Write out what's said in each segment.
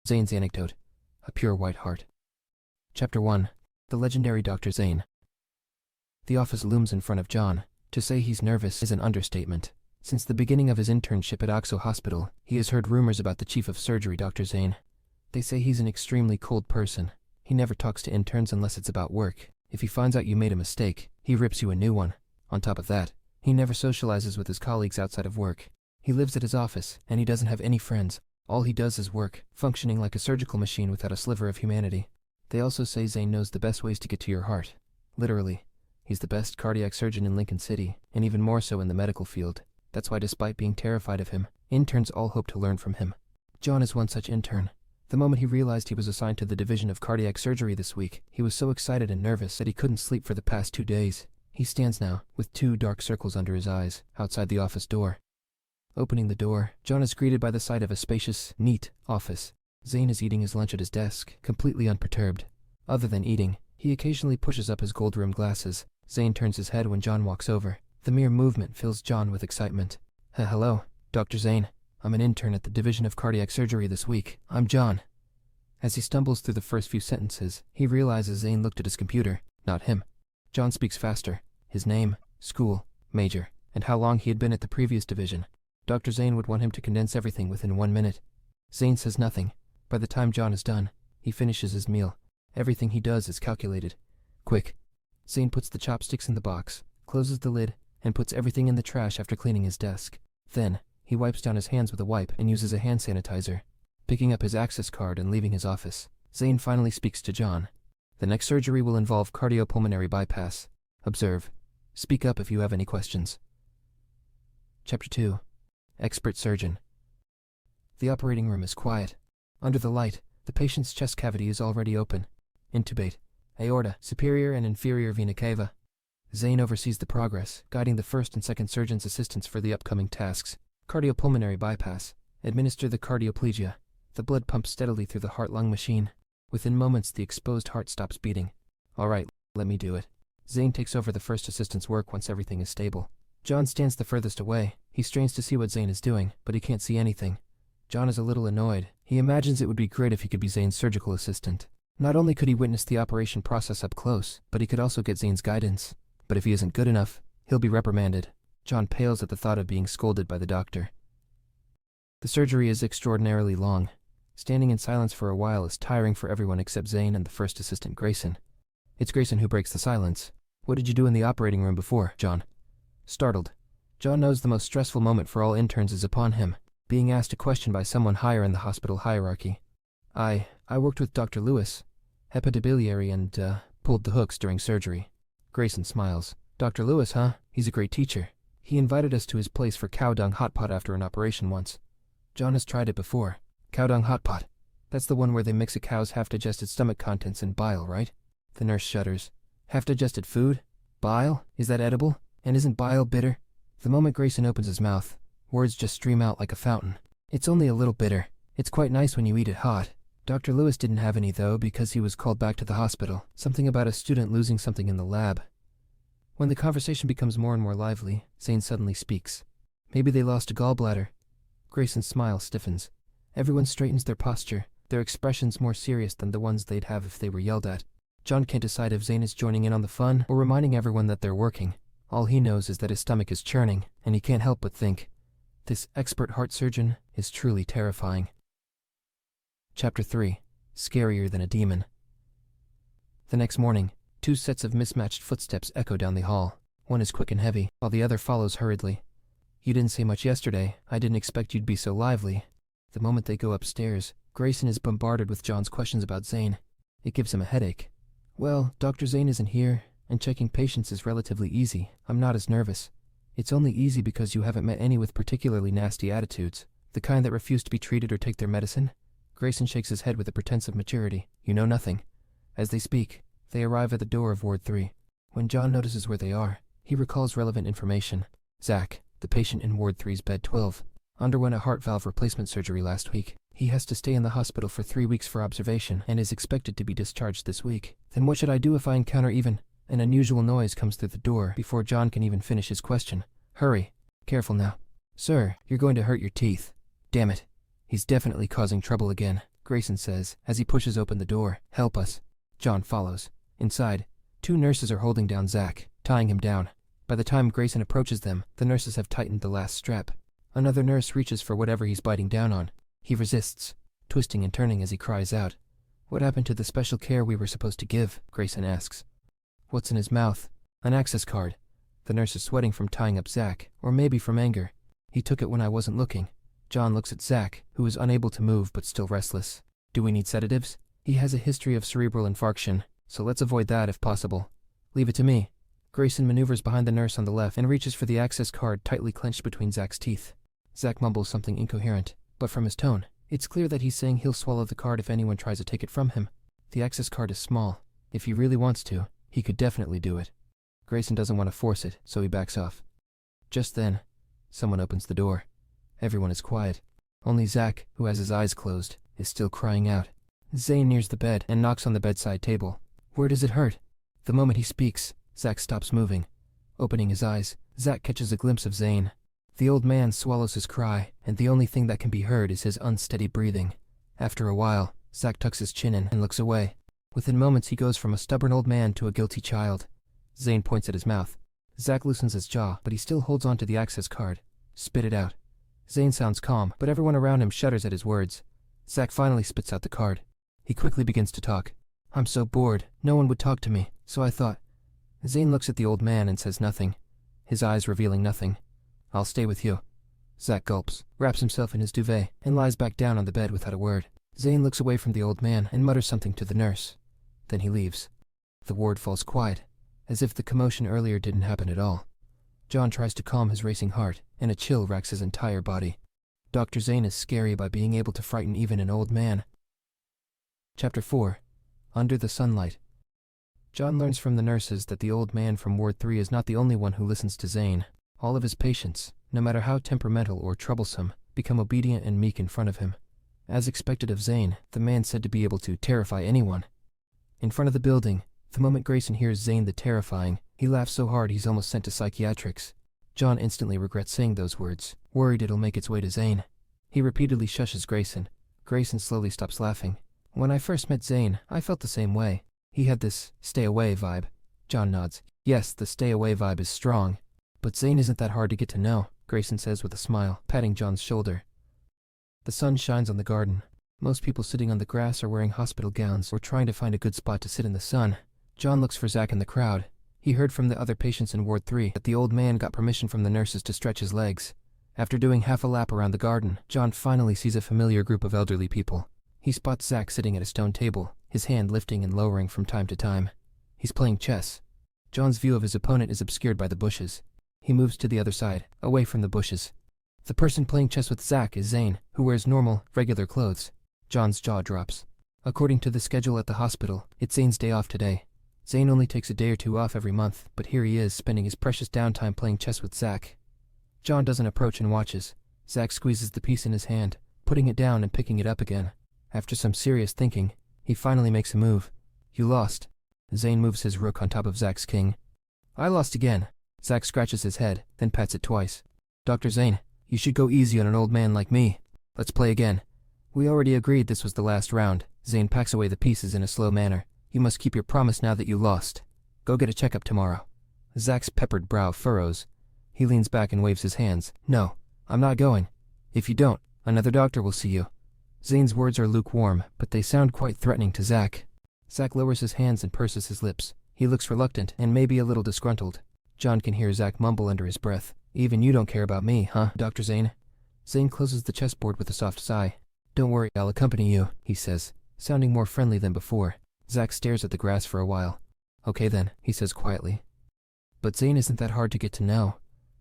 Zayne's Anecdote, A Pure White Heart. Chapter 1. The Legendary Dr. Zayne. The office looms in front of John. To say he's nervous is an understatement. Since the beginning of his internship at Oxo Hospital, he has heard rumors about the chief of surgery, Dr. Zayne. They say he's an extremely cold person. He never talks to interns unless it's about work. If he finds out you made a mistake, he rips you a new one. On top of that, he never socializes with his colleagues outside of work. He lives at his office, and he doesn't have any friends. All he does is work, functioning like a surgical machine without a sliver of humanity. They also say Zayne knows the best ways to get to your heart. Literally. He's the best cardiac surgeon in Lincoln City, and even more so in the medical field. That's why, despite being terrified of him, interns all hope to learn from him. John is one such intern. The moment he realized he was assigned to the division of cardiac surgery this week, he was so excited and nervous that he couldn't sleep for the past 2 days. He stands now, with 2 dark circles under his eyes, outside the office door. Opening the door, John is greeted by the sight of a spacious, neat office. Zayne is eating his lunch at his desk, completely unperturbed. Other than eating, he occasionally pushes up his gold-rimmed glasses. Zayne turns his head when John walks over. The mere movement fills John with excitement. Hello, Dr. Zayne. I'm an intern at the Division of Cardiac Surgery this week. I'm John. As he stumbles through the first few sentences, he realizes Zayne looked at his computer, not him. John speaks faster. His name, school, major, and how long he had been at the previous division. Dr. Zayne would want him to condense everything within 1 minute. Zayne says nothing. By the time John is done, he finishes his meal. Everything he does is calculated. Quick. Zayne puts the chopsticks in the box, closes the lid, and puts everything in the trash after cleaning his desk. Then, he wipes down his hands with a wipe and uses a hand sanitizer. Picking up his access card and leaving his office, Zayne finally speaks to John. The next surgery will involve cardiopulmonary bypass. Observe. Speak up if you have any questions. Chapter 2. Expert Surgeon. The operating room is quiet. Under the light, the patient's chest cavity is already open. Intubate. Aorta, superior and inferior vena cava. Zayne oversees the progress, guiding the first and second surgeon's assistants for the upcoming tasks. Cardiopulmonary bypass. Administer the cardioplegia. The blood pumps steadily through the heart-lung machine. Within moments, the exposed heart stops beating. All right, let me do it. Zayne takes over the first assistant's work once everything is stable. John stands the furthest away. He strains to see what Zayne is doing, but he can't see anything. John is a little annoyed. He imagines it would be great if he could be Zayne's surgical assistant. Not only could he witness the operation process up close, but he could also get Zayne's guidance. But if he isn't good enough, he'll be reprimanded. John pales at the thought of being scolded by the doctor. The surgery is extraordinarily long. Standing in silence for a while is tiring for everyone except Zayne and the first assistant, Grayson. It's Grayson who breaks the silence. What did you do in the operating room before, John? Startled, John knows the most stressful moment for all interns is upon him, being asked a question by someone higher in the hospital hierarchy. I worked with Dr. Lewis, hepatobiliary, and pulled the hooks during surgery. Grayson smiles. Dr. Lewis, huh? He's a great teacher. He invited us to his place for cow dung hot pot after an operation once. John has tried it before. Cow dung hot pot. That's the one where they mix a cow's half-digested stomach contents and bile, right? The nurse shudders. Half-digested food? Bile? Is that edible? And isn't bile bitter? The moment Grayson opens his mouth, words just stream out like a fountain. It's only a little bitter. It's quite nice when you eat it hot. Dr. Lewis didn't have any, though, because he was called back to the hospital. Something about a student losing something in the lab. When the conversation becomes more and more lively, Zayne suddenly speaks. Maybe they lost a gallbladder. Grayson's smile stiffens. Everyone straightens their posture, their expressions more serious than the ones they'd have if they were yelled at. John can't decide if Zayne is joining in on the fun or reminding everyone that they're working. All he knows is that his stomach is churning, and he can't help but think, this expert heart surgeon is truly terrifying. Chapter 3. Scarier than a demon. The next morning, 2 sets of mismatched footsteps echo down the hall. One is quick and heavy, while the other follows hurriedly. You didn't say much yesterday. I didn't expect you'd be so lively. The moment they go upstairs, Grayson is bombarded with John's questions about Zayne. It gives him a headache. Well, Dr. Zayne isn't here, and checking patients is relatively easy. I'm not as nervous. It's only easy because you haven't met any with particularly nasty attitudes, the kind that refuse to be treated or take their medicine. Grayson shakes his head with a pretense of maturity. You know nothing. As they speak, they arrive at the door of Ward 3. When John notices where they are, he recalls relevant information. Zach, the patient in Ward 3's bed 12, underwent a heart valve replacement surgery last week. He has to stay in the hospital for 3 weeks for observation and is expected to be discharged this week. Then what should I do if I encounter even an unusual noise comes through the door before John can even finish his question? Hurry. Careful now. Sir, you're going to hurt your teeth. Damn it. He's definitely causing trouble again. Grayson says as he pushes open the door. Help us. John follows. Inside, 2 nurses are holding down Zach, tying him down. By the time Grayson approaches them, the nurses have tightened the last strap. Another nurse reaches for whatever he's biting down on. He resists, twisting and turning as he cries out. What happened to the special care we were supposed to give? Grayson asks. What's in his mouth? An access card. The nurse is sweating from tying up Zach, or maybe from anger. He took it when I wasn't looking. John looks at Zach, who is unable to move but still restless. Do we need sedatives? He has a history of cerebral infarction, so let's avoid that if possible. Leave it to me. Grayson maneuvers behind the nurse on the left and reaches for the access card tightly clenched between Zach's teeth. Zach mumbles something incoherent, but from his tone, it's clear that he's saying he'll swallow the card if anyone tries to take it from him. The access card is small. If he really wants to, he could definitely do it. Grayson doesn't want to force it, so he backs off. Just then, someone opens the door. Everyone is quiet. Only Zach, who has his eyes closed, is still crying out. Zayne nears the bed and knocks on the bedside table. Where does it hurt? The moment he speaks, Zach stops moving. Opening his eyes, Zach catches a glimpse of Zayne. The old man swallows his cry, and the only thing that can be heard is his unsteady breathing. After a while, Zach tucks his chin in and looks away. Within moments he goes from a stubborn old man to a guilty child. Zayne points at his mouth. Zach loosens his jaw, but he still holds on to the access card. Spit it out. Zayne sounds calm, but everyone around him shudders at his words. Zach finally spits out the card. He quickly begins to talk. I'm so bored. No one would talk to me, so I thought. Zayne looks at the old man and says nothing, his eyes revealing nothing. I'll stay with you. Zach gulps, wraps himself in his duvet, and lies back down on the bed without a word. Zayne looks away from the old man and mutters something to the nurse. Then he leaves. The ward falls quiet, as if the commotion earlier didn't happen at all. John tries to calm his racing heart, and a chill racks his entire body. Dr. Zayne is scary by being able to frighten even an old man. Chapter 4. Under the Sunlight. John learns from the nurses that the old man from Ward 3 is not the only one who listens to Zayne. All of his patients, no matter how temperamental or troublesome, become obedient and meek in front of him. As expected of Zayne, the man said to be able to terrify anyone. In front of the building, the moment Grayson hears Zayne the Terrifying, he laughs so hard he's almost sent to psychiatrics. John instantly regrets saying those words, worried it'll make its way to Zayne. He repeatedly shushes Grayson. Grayson slowly stops laughing. When I first met Zayne, I felt the same way. He had this stay away vibe. John nods. Yes, the stay away vibe is strong. But Zayne isn't that hard to get to know, Grayson says with a smile, patting John's shoulder. The sun shines on the garden. Most people sitting on the grass are wearing hospital gowns or trying to find a good spot to sit in the sun. John looks for Zach in the crowd. He heard from the other patients in Ward 3 that the old man got permission from the nurses to stretch his legs. After doing half a lap around the garden, John finally sees a familiar group of elderly people. He spots Zach sitting at a stone table, his hand lifting and lowering from time to time. He's playing chess. John's view of his opponent is obscured by the bushes. He moves to the other side, away from the bushes. The person playing chess with Zach is Zayne, who wears normal, regular clothes. John's jaw drops. According to the schedule at the hospital, it's Zayne's day off today. Zayne only takes a day or two off every month, but here he is spending his precious downtime playing chess with Zach. John doesn't approach and watches. Zach squeezes the piece in his hand, putting it down and picking it up again. After some serious thinking, he finally makes a move. You lost. Zayne moves his rook on top of Zach's king. I lost again. Zach scratches his head, then pats it twice. Dr. Zayne, you should go easy on an old man like me. Let's play again. We already agreed this was the last round. Zayne packs away the pieces in a slow manner. You must keep your promise now that you lost. Go get a checkup tomorrow. Zach's peppered brow furrows. He leans back and waves his hands. No, I'm not going. If you don't, another doctor will see you. Zayne's words are lukewarm, but they sound quite threatening to Zach. Zach lowers his hands and purses his lips. He looks reluctant and maybe a little disgruntled. John can hear Zach mumble under his breath. Even you don't care about me, huh, Dr. Zayne? Zayne closes the chessboard with a soft sigh. Don't worry, I'll accompany you, he says, sounding more friendly than before. Zach stares at the grass for a while. Okay then, he says quietly. But Zayne isn't that hard to get to know.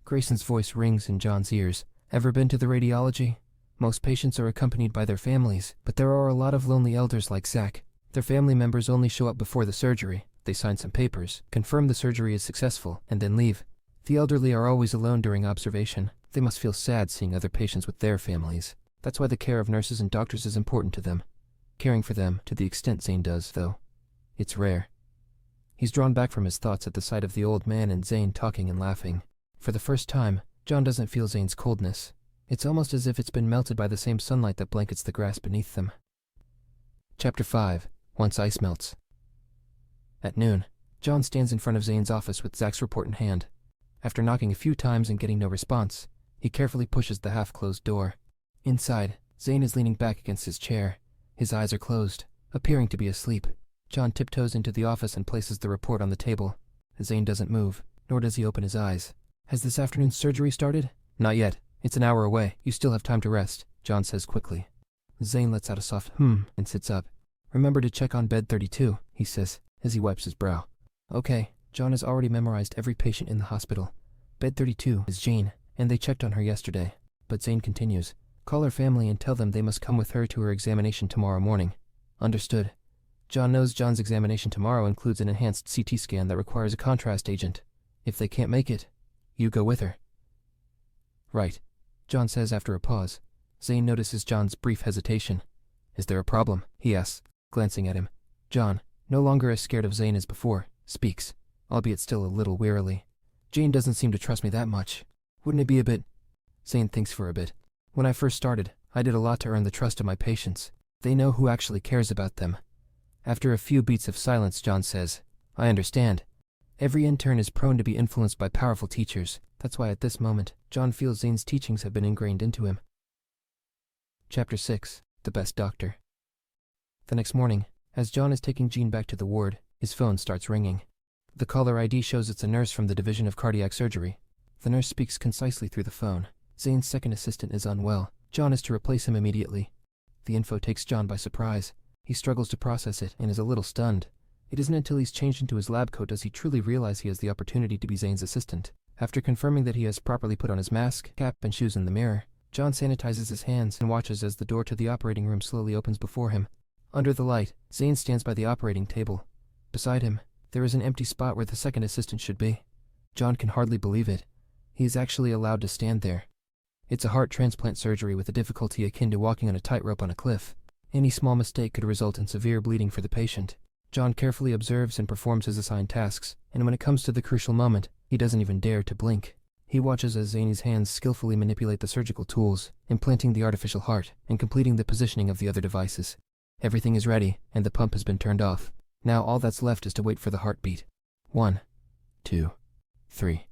Grayson's voice rings in John's ears. Ever been to the radiology? Most patients are accompanied by their families, but there are a lot of lonely elders like Zach. Their family members only show up before the surgery. They sign some papers, confirm the surgery is successful, and then leave. The elderly are always alone during observation. They must feel sad seeing other patients with their families. That's why the care of nurses and doctors is important to them. Caring for them, to the extent Zayne does, though, it's rare. He's drawn back from his thoughts at the sight of the old man and Zayne talking and laughing. For the first time, John doesn't feel Zayne's coldness. It's almost as if it's been melted by the same sunlight that blankets the grass beneath them. Chapter 5. Once Ice Melts. At noon, John stands in front of Zayne's office with Zach's report in hand. After knocking a few times and getting no response, he carefully pushes the half-closed door. Inside, Zayne is leaning back against his chair. His eyes are closed, appearing to be asleep. John tiptoes into the office and places the report on the table. Zayne doesn't move, nor does he open his eyes. Has this afternoon's surgery started? Not yet. It's an hour away. You still have time to rest, John says quickly. Zayne lets out a soft and sits up. Remember to check on bed 32, he says, as he wipes his brow. Okay, John has already memorized every patient in the hospital. Bed 32 is Jean, and they checked on her yesterday. But Zayne continues. Call her family and tell them they must come with her to her examination tomorrow morning. Understood. John knows John's examination tomorrow includes an enhanced CT scan that requires a contrast agent. If they can't make it, you go with her. Right, John says after a pause. Zayne notices John's brief hesitation. Is there a problem? He asks, glancing at him. John, no longer as scared of Zayne as before, speaks, albeit still a little wearily. Jane doesn't seem to trust me that much. Wouldn't it be a bit... Zayne thinks for a bit. When I first started, I did a lot to earn the trust of my patients. They know who actually cares about them. After a few beats of silence, John says, I understand. Every intern is prone to be influenced by powerful teachers. That's why at this moment, John feels Zayne's teachings have been ingrained into him. Chapter 6. The Best Doctor. The next morning, as John is taking Jean back to the ward, his phone starts ringing. The caller ID shows it's a nurse from the Division of Cardiac Surgery. The nurse speaks concisely through the phone. Zayne's second assistant is unwell. John is to replace him immediately. The info takes John by surprise. He struggles to process it and is a little stunned. It isn't until he's changed into his lab coat does he truly realize he has the opportunity to be Zayne's assistant. After confirming that he has properly put on his mask, cap, and shoes in the mirror, John sanitizes his hands and watches as the door to the operating room slowly opens before him. Under the light, Zayne stands by the operating table. Beside him, there is an empty spot where the second assistant should be. John can hardly believe it. He is actually allowed to stand there. It's a heart transplant surgery with a difficulty akin to walking on a tightrope on a cliff. Any small mistake could result in severe bleeding for the patient. John carefully observes and performs his assigned tasks, and when it comes to the crucial moment, he doesn't even dare to blink. He watches as Zayne's hands skillfully manipulate the surgical tools, implanting the artificial heart, and completing the positioning of the other devices. Everything is ready, and the pump has been turned off. Now all that's left is to wait for the heartbeat. 1, 2, 3.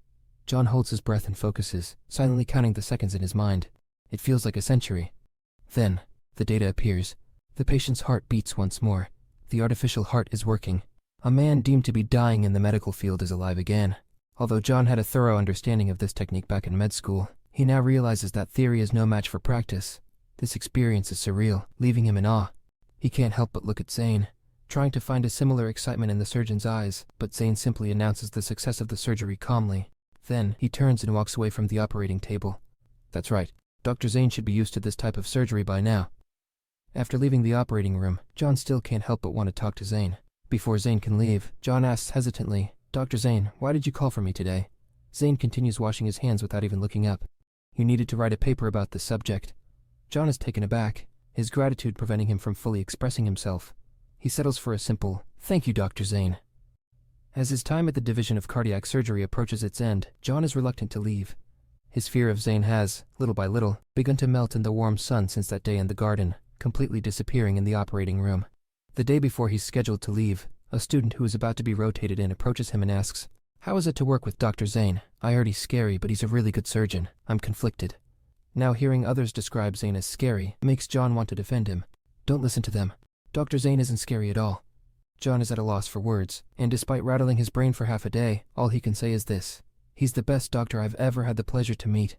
John holds his breath and focuses, silently counting the seconds in his mind. It feels like a century. Then, the data appears. The patient's heart beats once more. The artificial heart is working. A man deemed to be dying in the medical field is alive again. Although John had a thorough understanding of this technique back in med school, he now realizes that theory is no match for practice. This experience is surreal, leaving him in awe. He can't help but look at Zayne, trying to find a similar excitement in the surgeon's eyes, but Zayne simply announces the success of the surgery calmly. Then, he turns and walks away from the operating table. That's right, Dr. Zayne should be used to this type of surgery by now. After leaving the operating room, John still can't help but want to talk to Zayne. Before Zayne can leave, John asks hesitantly, Dr. Zayne, why did you call for me today? Zayne continues washing his hands without even looking up. You needed to write a paper about this subject. John is taken aback, his gratitude preventing him from fully expressing himself. He settles for a simple, thank you, Dr. Zayne. As his time at the Division of Cardiac Surgery approaches its end, John is reluctant to leave. His fear of Zayne has, little by little, begun to melt in the warm sun since that day in the garden, completely disappearing in the operating room. The day before he's scheduled to leave, a student who is about to be rotated in approaches him and asks, how is it to work with Dr. Zayne? I heard he's scary, but he's a really good surgeon. I'm conflicted. Now hearing others describe Zayne as scary makes John want to defend him. Don't listen to them. Dr. Zayne isn't scary at all. John is at a loss for words, and despite rattling his brain for half a day, all he can say is this. He's the best doctor I've ever had the pleasure to meet.